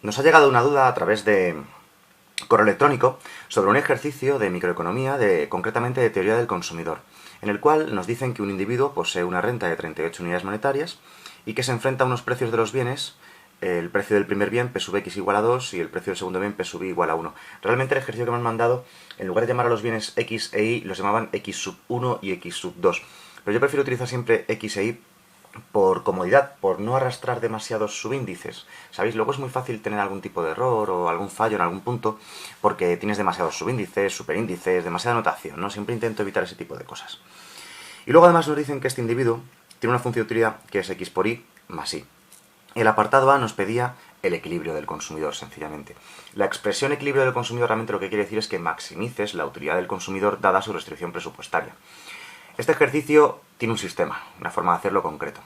Nos ha llegado una duda a través de correo electrónico sobre un ejercicio de microeconomía, concretamente de teoría del consumidor, en el cual nos dicen que un individuo posee una renta de 38 unidades monetarias y que se enfrenta a unos precios de los bienes, el precio del primer bien P sub x igual a 2 y el precio del segundo bien P sub y igual a 1. Realmente el ejercicio que me han mandado, en lugar de llamar a los bienes x e y, los llamaban x sub 1 y x sub 2. Pero yo prefiero utilizar siempre x e y por comodidad, por no arrastrar demasiados subíndices. ¿Sabéis? Luego es muy fácil tener algún tipo de error o algún fallo en algún punto porque tienes demasiados subíndices, superíndices, demasiada notación, ¿no? Siempre intento evitar ese tipo de cosas. Y luego además nos dicen que este individuo tiene una función de utilidad que es x por y más y. El apartado A nos pedía el equilibrio del consumidor, sencillamente. La expresión equilibrio del consumidor realmente lo que quiere decir es que maximices la utilidad del consumidor dada su restricción presupuestaria. Este ejercicio tiene un sistema, una forma de hacerlo concreto.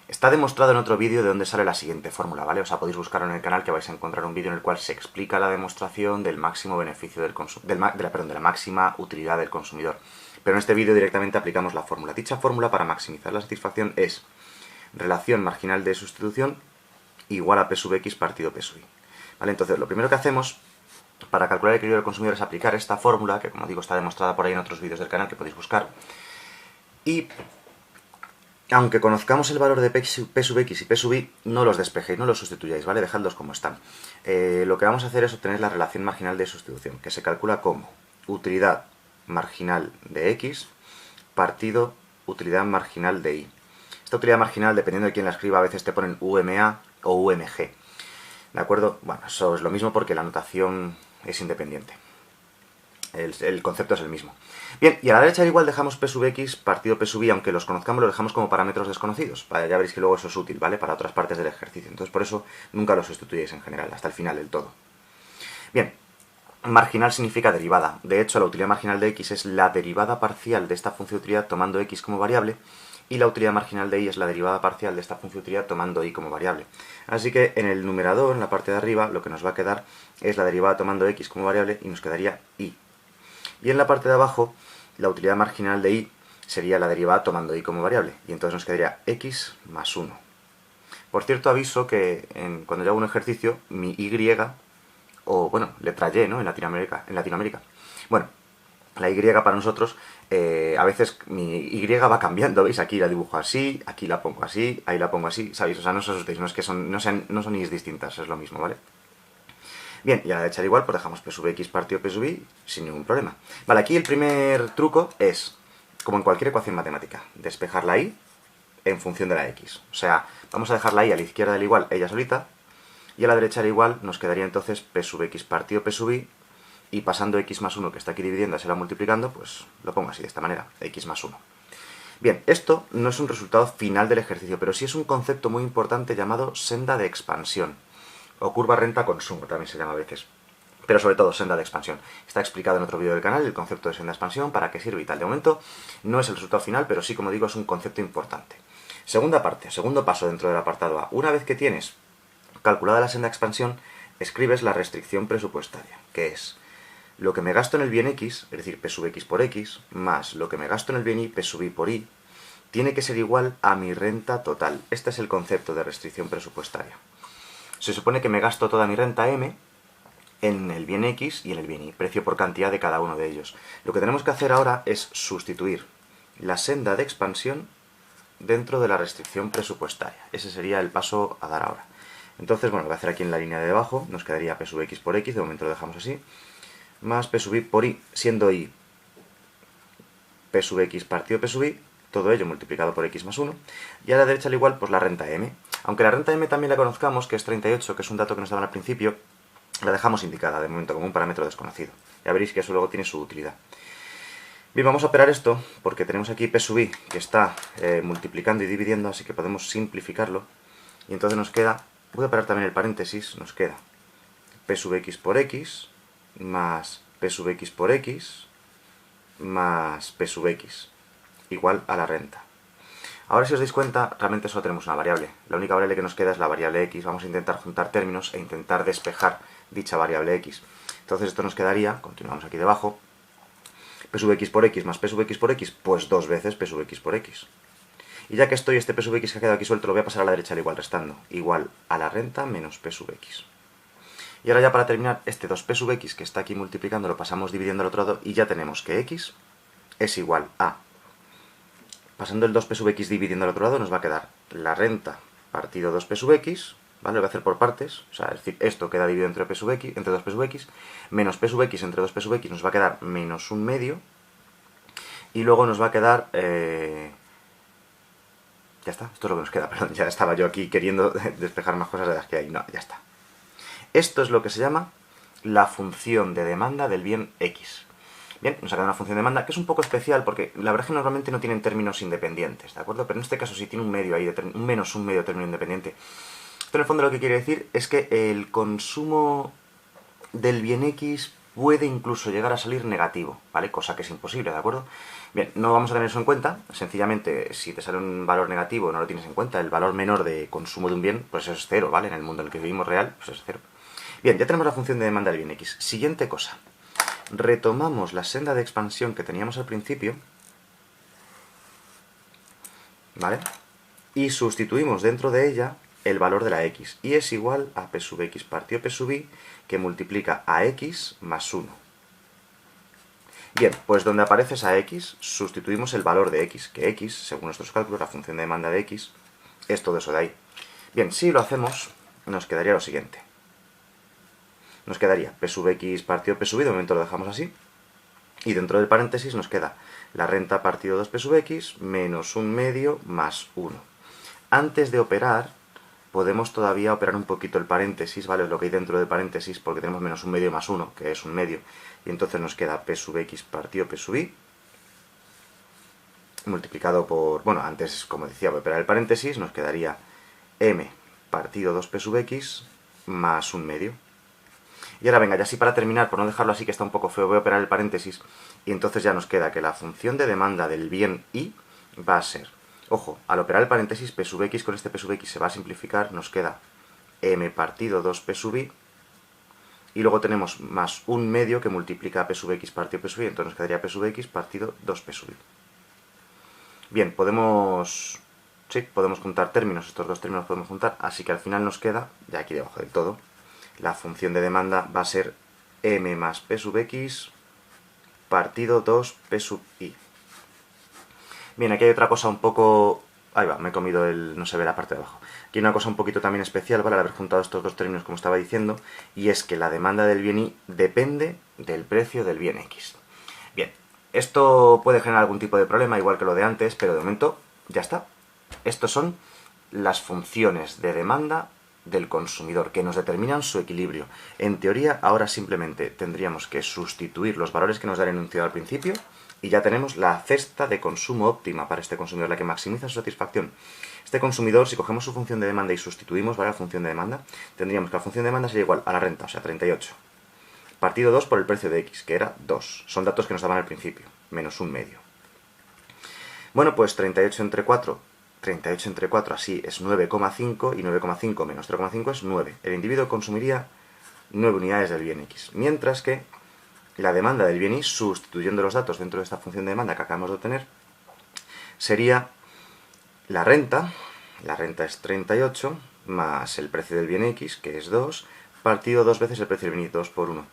Está demostrado en otro vídeo de donde sale la siguiente fórmula, ¿vale? O sea, podéis buscarlo en el canal que vais a encontrar un vídeo en el cual se explica la demostración del máximo beneficio del de la máxima utilidad del consumidor. Pero en este vídeo directamente aplicamos la fórmula. Dicha fórmula para maximizar la satisfacción es relación marginal de sustitución igual a P sub x partido P sub y. ¿Vale? Entonces, lo primero que hacemos para calcular el equilibrio del consumidor es aplicar esta fórmula, que como digo está demostrada por ahí en otros vídeos del canal que podéis buscar. Y aunque conozcamos el valor de P sub x y P sub y, no los despejéis, no los sustituyáis, ¿vale? Dejadlos como están. Lo que vamos a hacer es obtener la relación marginal de sustitución, que se calcula como utilidad marginal de x partido utilidad marginal de y. Esta utilidad marginal, dependiendo de quién la escriba, a veces te ponen UMA o UMG. ¿De acuerdo? Bueno, eso es lo mismo porque la notación es independiente. El concepto es el mismo. Bien, y a la derecha igual dejamos P sub x partido P sub y, aunque los conozcamos, los dejamos como parámetros desconocidos. Vale, ya veréis que luego eso es útil, ¿vale? Para otras partes del ejercicio. Entonces, por eso nunca los sustituyéis en general, hasta el final del todo. Bien, marginal significa derivada. De hecho, la utilidad marginal de x es la derivada parcial de esta función de utilidad tomando x como variable, y la utilidad marginal de y es la derivada parcial de esta función de utilidad tomando y como variable. Así que en el numerador, en la parte de arriba, lo que nos va a quedar es la derivada tomando x como variable y nos quedaría y. Y en la parte de abajo, la utilidad marginal de y sería la derivada tomando y como variable. Y entonces nos quedaría x más 1. Por cierto, aviso que cuando yo hago un ejercicio, mi y, o bueno, letra y, ¿no? En Latinoamérica. Bueno, la y para nosotros, a veces mi y va cambiando, ¿veis? Aquí la dibujo así, aquí la pongo así, ahí la pongo así, ¿sabéis? O sea, no os asustéis, no es que no son y distintas, es lo mismo, ¿vale? Bien, y a la derecha igual, pues dejamos P sub x partido P sub y sin ningún problema. Vale, aquí el primer truco es, como en cualquier ecuación matemática, despejar la y en función de la x. O sea, vamos a dejar la y a la izquierda del igual, ella solita, y a la derecha del igual nos quedaría entonces P sub x partido P sub y, y pasando x más 1, que está aquí dividiendo, se va multiplicando, pues lo pongo así, de esta manera, x más 1. Bien, esto no es un resultado final del ejercicio, pero sí es un concepto muy importante llamado senda de expansión, o curva renta-consumo también se llama a veces, pero sobre todo senda de expansión. Está explicado en otro vídeo del canal el concepto de senda de expansión, para qué sirve y tal. De momento no es el resultado final, pero sí, como digo, es un concepto importante. Segunda parte, segundo paso dentro del apartado A. Una vez que tienes calculada la senda de expansión, escribes la restricción presupuestaria, que es lo que me gasto en el bien x, es decir, P sub x por x, más lo que me gasto en el bien y, P sub y por y, tiene que ser igual a mi renta total. Este es el concepto de restricción presupuestaria. Se supone que me gasto toda mi renta M en el bien X y en el bien Y, precio por cantidad de cada uno de ellos. Lo que tenemos que hacer ahora es sustituir la senda de expansión dentro de la restricción presupuestaria. Ese sería el paso a dar ahora. Entonces, bueno, lo voy a hacer aquí en la línea de debajo, nos quedaría P sub x por x, de momento lo dejamos así, más P sub y por y, siendo y P sub x partido P sub y, todo ello multiplicado por x más 1, y a la derecha al igual, pues la renta M. Aunque la renta M también la conozcamos, que es 38, que es un dato que nos daban al principio, la dejamos indicada de momento como un parámetro desconocido. Ya veréis que eso luego tiene su utilidad. Bien, vamos a operar esto, porque tenemos aquí P sub i, que está multiplicando y dividiendo, así que podemos simplificarlo. Y entonces nos queda, voy a operar también el paréntesis, nos queda P sub x por x, más P sub x por x, más P sub x, igual a la renta. Ahora, si os dais cuenta, realmente solo tenemos una variable. La única variable que nos queda es la variable x. Vamos a intentar juntar términos e intentar despejar dicha variable x. Entonces esto nos quedaría, continuamos aquí debajo, P sub x por x más P sub x por x, pues dos veces P sub x por x. Y ya que este P sub x que ha quedado aquí suelto, lo voy a pasar a la derecha al igual restando. Igual a la renta menos P sub x. Y ahora ya para terminar, este 2p sub x que está aquí multiplicando lo pasamos dividiendo al otro lado y ya tenemos que x es igual a... Pasando el 2p sub x dividiendo al otro lado nos va a quedar la renta partido 2p sub x, ¿vale? Lo voy a hacer por partes, o sea, es decir, esto queda dividido entre, p sub x, entre 2p sub x, menos p sub x entre 2p sub x nos va a quedar menos un medio, y luego nos va a quedar... Ya está, esto es lo que nos queda, perdón, ya estaba yo aquí queriendo despejar más cosas de las que hay, no, ya está. Esto es lo que se llama la función de demanda del bien x. Bien, nos ha quedado una función de demanda que es un poco especial porque la verdad es que normalmente no tienen términos independientes, ¿de acuerdo? Pero en este caso sí tiene un medio ahí, un menos un medio término independiente. Esto en el fondo lo que quiere decir es que el consumo del bien x puede incluso llegar a salir negativo, ¿vale? Cosa que es imposible, ¿de acuerdo? Bien, no vamos a tener eso en cuenta, sencillamente si te sale un valor negativo no lo tienes en cuenta, el valor menor de consumo de un bien, pues es cero, ¿vale? En el mundo en el que vivimos real, pues es cero. Bien, ya tenemos la función de demanda del bien x. Siguiente cosa. Retomamos la senda de expansión que teníamos al principio, ¿vale? Y sustituimos dentro de ella el valor de la x, y es igual a p sub x partido p sub y, que multiplica a x más 1. Bien, pues donde aparece esa x, sustituimos el valor de x, que x, según nuestros cálculos, la función de demanda de x, es todo eso de ahí. Bien, si lo hacemos, nos quedaría lo siguiente. Nos quedaría p sub x partido p sub y, de momento lo dejamos así, y dentro del paréntesis nos queda la renta partido 2p sub x menos un medio más 1. Antes de operar, podemos todavía operar un poquito el paréntesis, ¿vale? Es lo que hay dentro del paréntesis, porque tenemos menos un medio más 1, que es un medio, y entonces nos queda p sub x partido p sub y, multiplicado por, bueno, antes, como decía, voy a operar el paréntesis, nos quedaría m partido 2p sub x más un medio. Y ahora venga, ya así para terminar, por no dejarlo así que está un poco feo, voy a operar el paréntesis, y entonces ya nos queda que la función de demanda del bien y va a ser, ojo, al operar el paréntesis, p sub x con este p sub x se va a simplificar, nos queda m partido 2p sub y, y luego tenemos más un medio que multiplica a p sub x partido p sub y, entonces nos quedaría p sub x partido 2p sub y. Bien, podemos juntar términos, estos dos términos podemos juntar, así que al final nos queda, ya aquí debajo del todo, la función de demanda va a ser m más p sub x partido 2p sub i. Bien, aquí hay otra cosa un poco... Ahí va, me he comido el... no se ve la parte de abajo. Aquí hay una cosa un poquito también especial, ¿vale? Al haber juntado estos dos términos, como estaba diciendo, y es que la demanda del bien y depende del precio del bien x. Bien, esto puede generar algún tipo de problema, igual que lo de antes, pero de momento ya está. Estos son las funciones de demanda del consumidor, que nos determinan su equilibrio. En teoría, ahora simplemente tendríamos que sustituir los valores que nos da el enunciado al principio, y ya tenemos la cesta de consumo óptima para este consumidor, la que maximiza su satisfacción. Este consumidor, si cogemos su función de demanda y sustituimos, ¿vale?, la función de demanda, tendríamos que la función de demanda sería igual a la renta, o sea, 38, partido 2 por el precio de x, que era 2. Son datos que nos daban al principio, menos un medio. Bueno, pues 38 entre 4 así es 9,5, y 9,5 menos 0,5 es 9. El individuo consumiría 9 unidades del bien x, mientras que la demanda del bien y, sustituyendo los datos dentro de esta función de demanda que acabamos de obtener, sería la renta es 38, más el precio del bien x, que es 2, partido 2 veces el precio del bien y, 2 por 1.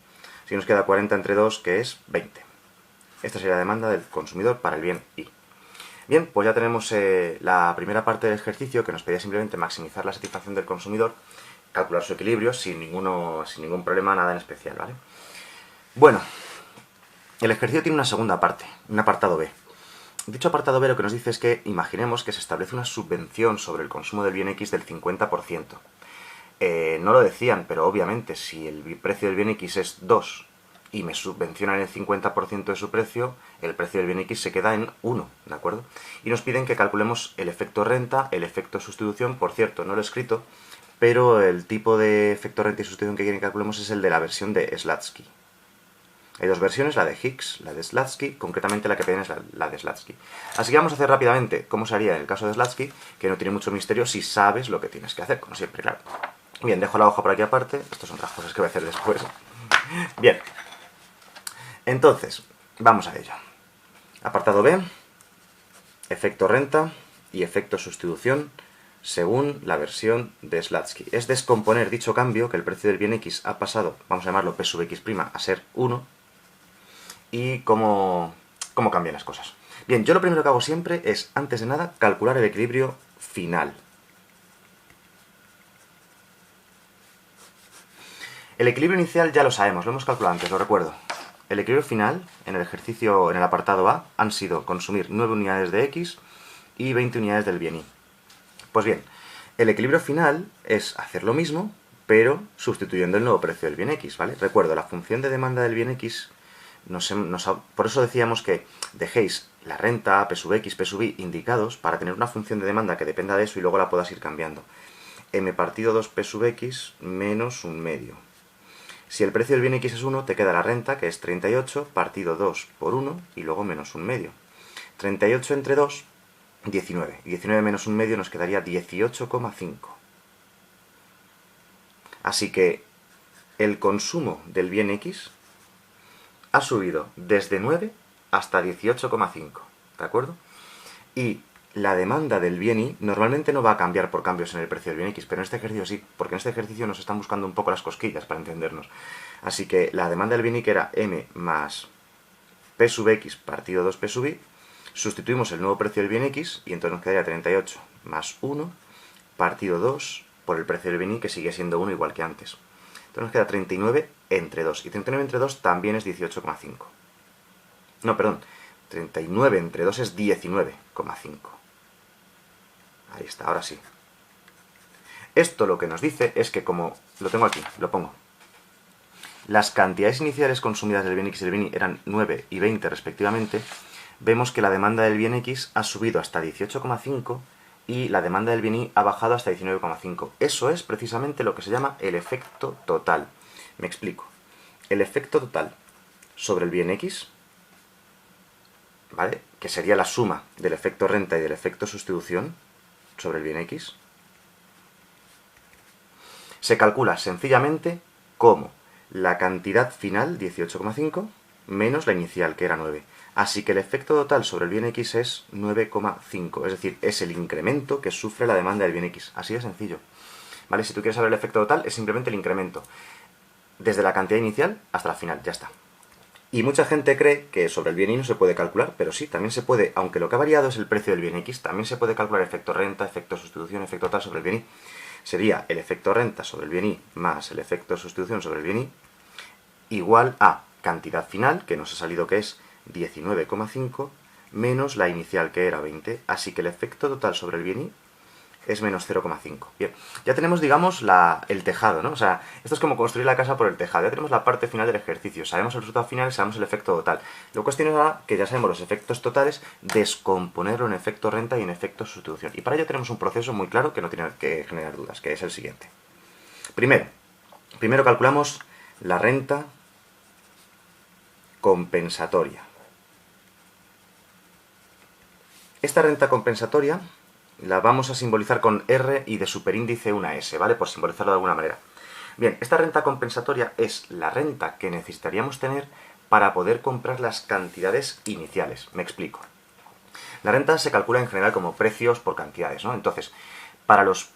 Así nos queda 40 entre 2, que es 20. Esta sería la demanda del consumidor para el bien y. Bien, pues ya tenemos la primera parte del ejercicio, que nos pedía simplemente maximizar la satisfacción del consumidor, calcular su equilibrio sin ningún problema, nada en especial, ¿vale? Bueno, el ejercicio tiene una segunda parte, un apartado B. Dicho apartado B lo que nos dice es que imaginemos que se establece una subvención sobre el consumo del bien X del 50%. No lo decían, pero obviamente si el precio del bien X es 2 y me subvencionan el 50% de su precio, el precio del bien X se queda en 1, ¿de acuerdo? Y nos piden que calculemos el efecto renta, el efecto sustitución. Por cierto, no lo he escrito, pero el tipo de efecto renta y sustitución que quieren que calculemos es el de la versión de Slutsky. Hay dos versiones, la de Hicks, la de Slutsky, concretamente la que piden es la de Slutsky. Así que vamos a hacer rápidamente cómo se haría en el caso de Slutsky, que no tiene mucho misterio si sabes lo que tienes que hacer, como siempre, claro. Bien, dejo la hoja por aquí aparte, estas son otras cosas que voy a hacer después. Bien, entonces, vamos a ello. Apartado B, efecto renta y efecto sustitución según la versión de Slutsky. Es descomponer dicho cambio, que el precio del bien X ha pasado, vamos a llamarlo P sub X', a ser 1, y cómo cambian las cosas. Bien, yo lo primero que hago siempre es, antes de nada, calcular el equilibrio final. El equilibrio inicial ya lo sabemos, lo hemos calculado antes, lo recuerdo. El equilibrio final, en el ejercicio, en el apartado A, han sido consumir 9 unidades de X y 20 unidades del bien Y. Pues bien, el equilibrio final es hacer lo mismo, pero sustituyendo el nuevo precio del bien X, ¿vale? Recuerdo, la función de demanda del bien X, por eso decíamos que dejéis la renta, P sub X, P sub Y indicados para tener una función de demanda que dependa de eso y luego la puedas ir cambiando. M partido 2 P sub X menos un medio. Si el precio del bien X es 1, te queda la renta, que es 38, partido 2 por 1 y luego menos un medio. 38 entre 2, 19. 19 menos un medio nos quedaría 18,5. Así que el consumo del bien X ha subido desde 9 hasta 18,5. ¿De acuerdo? Y la demanda del bien Y normalmente no va a cambiar por cambios en el precio del bien X, pero en este ejercicio sí, porque en este ejercicio nos están buscando un poco las cosquillas para entendernos. Así que la demanda del bien Y, que era M más P sub X partido 2 P sub Y, sustituimos el nuevo precio del bien X y entonces nos quedaría 38 más 1 partido 2 por el precio del bien Y, que sigue siendo 1 igual que antes. Entonces nos queda 39 entre 2. Y 39 entre 2 también es 18,5. No, perdón. 39 entre 2 es 19,5. Ahí está, ahora sí. Esto lo que nos dice es que, como lo tengo aquí, lo pongo. Las cantidades iniciales consumidas del bien X y del bien Y eran 9 y 20 respectivamente. Vemos que la demanda del bien X ha subido hasta 18,5 y la demanda del bien Y ha bajado hasta 19,5. Eso es precisamente lo que se llama el efecto total. Me explico. El efecto total sobre el bien X, ¿vale?, que sería la suma del efecto renta y del efecto sustitución sobre el bien X, se calcula sencillamente como la cantidad final, 18,5, menos la inicial, que era 9. Así que el efecto total sobre el bien X es 9,5, es decir, es el incremento que sufre la demanda del bien X. Así de sencillo. ¿Vale? Si tú quieres saber el efecto total, es simplemente el incremento desde la cantidad inicial hasta la final, ya está. Y mucha gente cree que sobre el bien Y no se puede calcular, pero sí, también se puede, aunque lo que ha variado es el precio del bien X, también se puede calcular efecto renta, efecto sustitución, efecto total sobre el bien Y. Sería el efecto renta sobre el bien Y más el efecto sustitución sobre el bien Y igual a cantidad final, que nos ha salido que es 19,5, menos la inicial, que era 20. Así que el efecto total sobre el bien Y es menos 0,5. Bien, ya tenemos, digamos, el tejado, ¿no? O sea, esto es como construir la casa por el tejado. Ya tenemos la parte final del ejercicio. Sabemos el resultado final y sabemos el efecto total. La cuestión es ahora que ya sabemos los efectos totales, descomponerlo en efecto renta y en efecto sustitución. Y para ello tenemos un proceso muy claro que no tiene que generar dudas, que es el siguiente. Primero calculamos la renta compensatoria. Esta renta compensatoria la vamos a simbolizar con R y de superíndice una S, ¿vale? Por simbolizarlo de alguna manera. Bien, esta renta compensatoria es la renta que necesitaríamos tener para poder comprar las cantidades iniciales. Me explico. La renta se calcula en general como precios por cantidades, ¿no? Entonces, para los...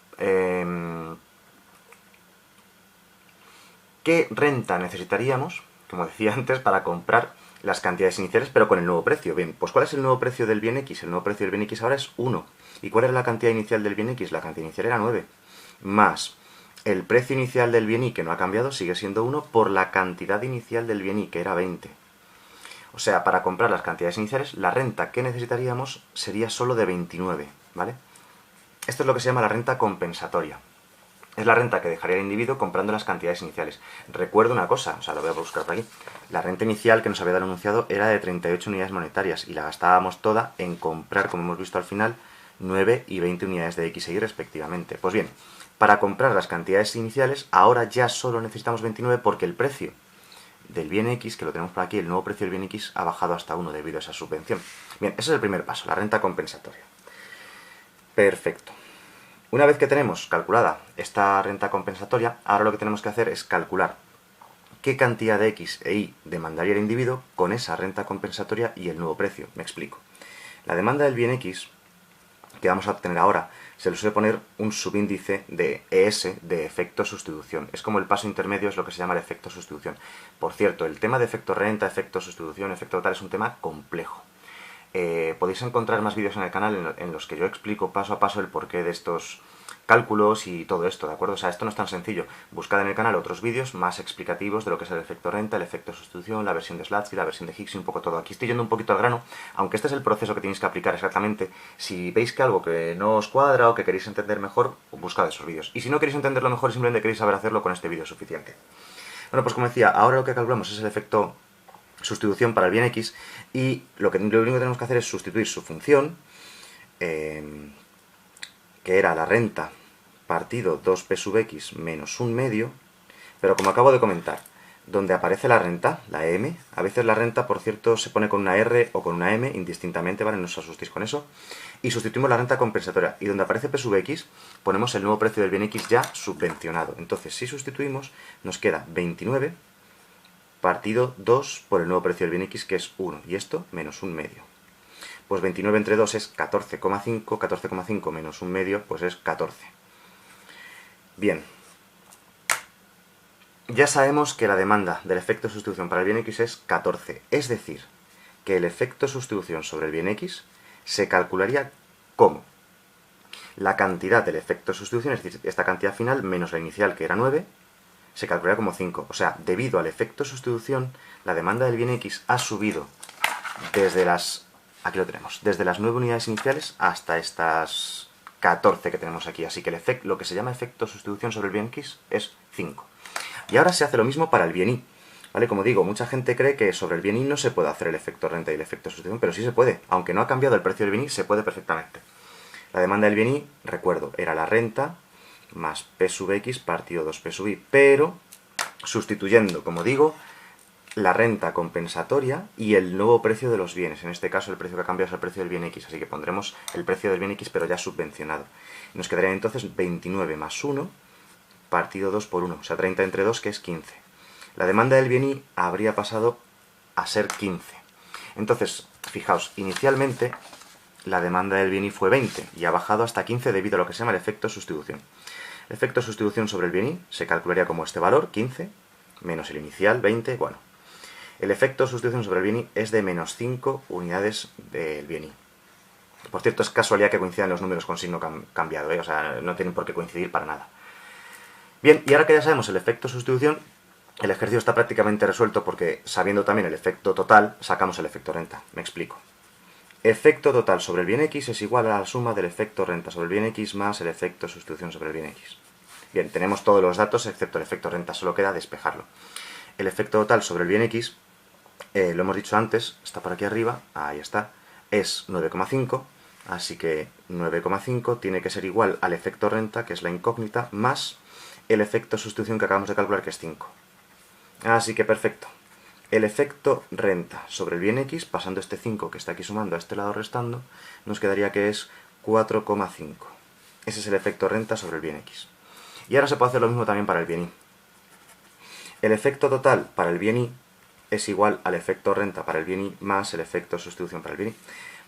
¿qué renta necesitaríamos, como decía antes, para comprar las cantidades iniciales, pero con el nuevo precio? Bien, pues ¿cuál es el nuevo precio del bien X? El nuevo precio del bien X ahora es 1. ¿Y cuál era la cantidad inicial del bien X? La cantidad inicial era 9. Más el precio inicial del bien Y, que no ha cambiado, sigue siendo 1, por la cantidad inicial del bien Y, que era 20. O sea, para comprar las cantidades iniciales, la renta que necesitaríamos sería solo de 29, ¿vale? Esto es lo que se llama la renta compensatoria. Es la renta que dejaría el individuo comprando las cantidades iniciales. Recuerdo una cosa, o sea, lo voy a buscar por aquí. La renta inicial que nos había dado el enunciado era de 38 unidades monetarias y la gastábamos toda en comprar, como hemos visto al final, 9 y 20 unidades de X y Y respectivamente. Pues bien, para comprar las cantidades iniciales, ahora ya solo necesitamos 29 porque el precio del bien X, que lo tenemos por aquí, el nuevo precio del bien X ha bajado hasta 1 debido a esa subvención. Bien, ese es el primer paso, la renta compensatoria. Perfecto. Una vez que tenemos calculada esta renta compensatoria, ahora lo que tenemos que hacer es calcular qué cantidad de X e Y demandaría el individuo con esa renta compensatoria y el nuevo precio. Me explico. La demanda del bien X que vamos a obtener ahora, se le suele poner un subíndice de ES de efecto sustitución. Es como el paso intermedio, es lo que se llama el efecto sustitución. Por cierto, el tema de efecto renta, efecto sustitución, efecto total es un tema complejo. Podéis encontrar más vídeos en el canal en los que yo explico paso a paso el porqué de estos cálculos y todo esto, ¿de acuerdo? O sea, esto no es tan sencillo. Buscad en el canal otros vídeos más explicativos de lo que es el efecto renta, el efecto sustitución, la versión de Slutsky, la versión de Higgs y un poco todo. Aquí estoy yendo un poquito al grano, aunque este es el proceso que tenéis que aplicar exactamente. Si veis que algo que no os cuadra o que queréis entender mejor, buscad esos vídeos. Y si no queréis entenderlo mejor y simplemente queréis saber hacerlo, con este vídeo es suficiente. Bueno, pues como decía, ahora lo que calculamos es el efecto sustitución para el bien X, y lo único que tenemos que hacer es sustituir su función, que era la renta partido 2p sub x menos un medio, pero como acabo de comentar, donde aparece la renta, la m, a veces la renta, por cierto, se pone con una r o con una m, indistintamente, ¿vale? No os asustéis con eso, y sustituimos la renta compensatoria, y donde aparece p sub x, ponemos el nuevo precio del bien x ya subvencionado. Entonces, si sustituimos, nos queda 29 partido 2 por el nuevo precio del bien x, que es 1, y esto menos un medio. Pues 29 entre 2 es 14,5, 14,5 menos un medio, pues es 14. Bien, ya sabemos que la demanda del efecto sustitución para el bien x es 14, es decir, que el efecto sustitución sobre el bien x se calcularía como la cantidad del efecto sustitución, es decir, esta cantidad final menos la inicial, que era 9, se calcularía como 5. O sea, debido al efecto sustitución, la demanda del bien X ha subido desde las... aquí lo tenemos, desde las 9 unidades iniciales hasta estas 14 que tenemos aquí. Así que lo que se llama efecto sustitución sobre el bien X es 5. Y ahora se hace lo mismo para el bien Y. ¿Vale? Como digo, mucha gente cree que sobre el bien Y no se puede hacer el efecto renta y el efecto sustitución, pero sí se puede. Aunque no ha cambiado el precio del bien Y, se puede perfectamente. La demanda del bien Y, recuerdo, era la renta más p sub x partido 2p sub y, pero sustituyendo, como digo, la renta compensatoria y el nuevo precio de los bienes. En este caso el precio que ha cambiado es el precio del bien x, así que pondremos el precio del bien x pero ya subvencionado. Nos quedaría entonces 29 más 1 partido 2 por 1, o sea 30 entre 2, que es 15. La demanda del bien y habría pasado a ser 15. Entonces, fijaos, inicialmente la demanda del bien y fue 20 y ha bajado hasta 15 debido a lo que se llama el efecto sustitución. El efecto sustitución sobre el bien y se calcularía como este valor, 15, menos el inicial, 20, bueno. El efecto sustitución sobre el bien y es de menos 5 unidades del bien y. Por cierto, es casualidad que coincidan los números con signo cambiado, ¿eh? O sea, no tienen por qué coincidir para nada. Bien, y ahora que ya sabemos el efecto sustitución, el ejercicio está prácticamente resuelto porque, sabiendo también el efecto total, sacamos el efecto renta. Me explico. Efecto total sobre el bien x es igual a la suma del efecto renta sobre el bien x más el efecto sustitución sobre el bien x. Bien, tenemos todos los datos excepto el efecto renta, solo queda despejarlo. El efecto total sobre el bien x, lo hemos dicho antes, está por aquí arriba, ahí está, es 9,5, así que 9,5 tiene que ser igual al efecto renta, que es la incógnita, más el efecto sustitución que acabamos de calcular, que es 5. Así que perfecto. El efecto renta sobre el bien x, pasando este 5 que está aquí sumando a este lado restando, nos quedaría que es 4,5. Ese es el efecto renta sobre el bien x. Y ahora se puede hacer lo mismo también para el bien y. El efecto total para el bien y es igual al efecto renta para el bien y más el efecto sustitución para el bien y.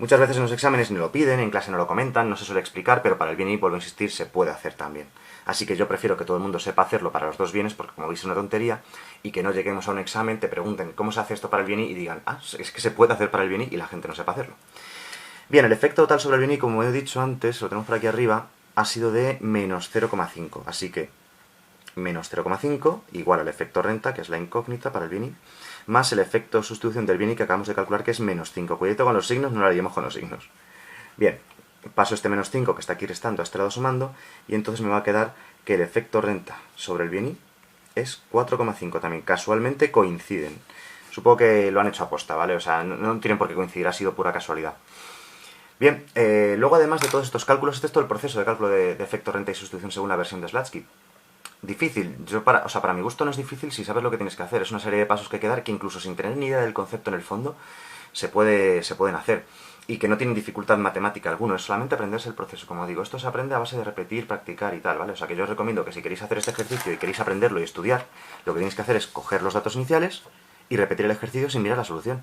Muchas veces en los exámenes ni lo piden, en clase no lo comentan, no se suele explicar, pero para el bien y, vuelvo a insistir, se puede hacer también. Así que yo prefiero que todo el mundo sepa hacerlo para los dos bienes, porque como veis es una tontería, y que no lleguemos a un examen, te pregunten cómo se hace esto para el bien y digan, ah, es que se puede hacer para el bien y la gente no sepa hacerlo. Bien, el efecto total sobre el bien y, como he dicho antes, lo tenemos por aquí arriba, ha sido de menos 0,5. Así que menos 0,5 igual al efecto renta, que es la incógnita para el bien y, más el efecto sustitución del bien y que acabamos de calcular, que es menos 5. Cuidado con los signos, no lo haríamos con los signos. Bien, paso este menos 5 que está aquí restando a este lado sumando, y entonces me va a quedar que el efecto renta sobre el bien y es 4,5 también. Casualmente coinciden. Supongo que lo han hecho aposta, ¿vale? O sea, no tienen por qué coincidir, ha sido pura casualidad. Bien, luego además de todos estos cálculos, este es todo el proceso de cálculo de efecto renta y sustitución según la versión de Slutsky. Difícil, para mi gusto no es difícil si sabes lo que tienes que hacer. Es una serie de pasos que hay que dar que incluso sin tener ni idea del concepto en el fondo se pueden hacer. Y que no tienen dificultad matemática alguna, es solamente aprenderse el proceso. Como digo, esto se aprende a base de repetir, practicar y tal, ¿vale? O sea que yo os recomiendo que si queréis hacer este ejercicio y queréis aprenderlo y estudiar, lo que tenéis que hacer es coger los datos iniciales y repetir el ejercicio sin mirar la solución.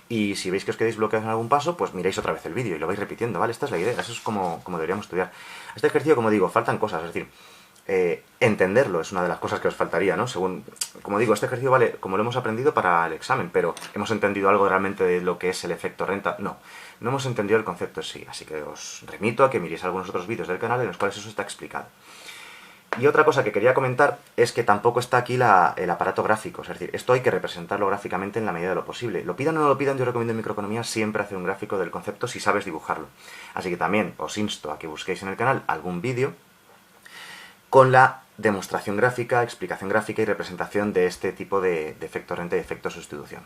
Y si veis que os quedáis bloqueados en algún paso, pues miráis otra vez el vídeo y lo vais repitiendo, ¿vale? Esta es la idea, eso es como deberíamos estudiar. Este ejercicio, como digo, faltan cosas, es decir, entenderlo es una de las cosas que os faltaría, ¿no? Según, como digo, este ejercicio vale como lo hemos aprendido para el examen, pero ¿hemos entendido algo realmente de lo que es el efecto renta? No, no hemos entendido el concepto en sí, así que os remito a que miréis algunos otros vídeos del canal en los cuales eso está explicado. Y otra cosa que quería comentar es que tampoco está aquí el aparato gráfico, es decir, esto hay que representarlo gráficamente en la medida de lo posible. Lo pidan o no lo pidan, yo recomiendo en microeconomía siempre hacer un gráfico del concepto si sabes dibujarlo. Así que también os insto a que busquéis en el canal algún vídeo con la demostración gráfica, explicación gráfica y representación de este tipo de efecto renta y efecto sustitución.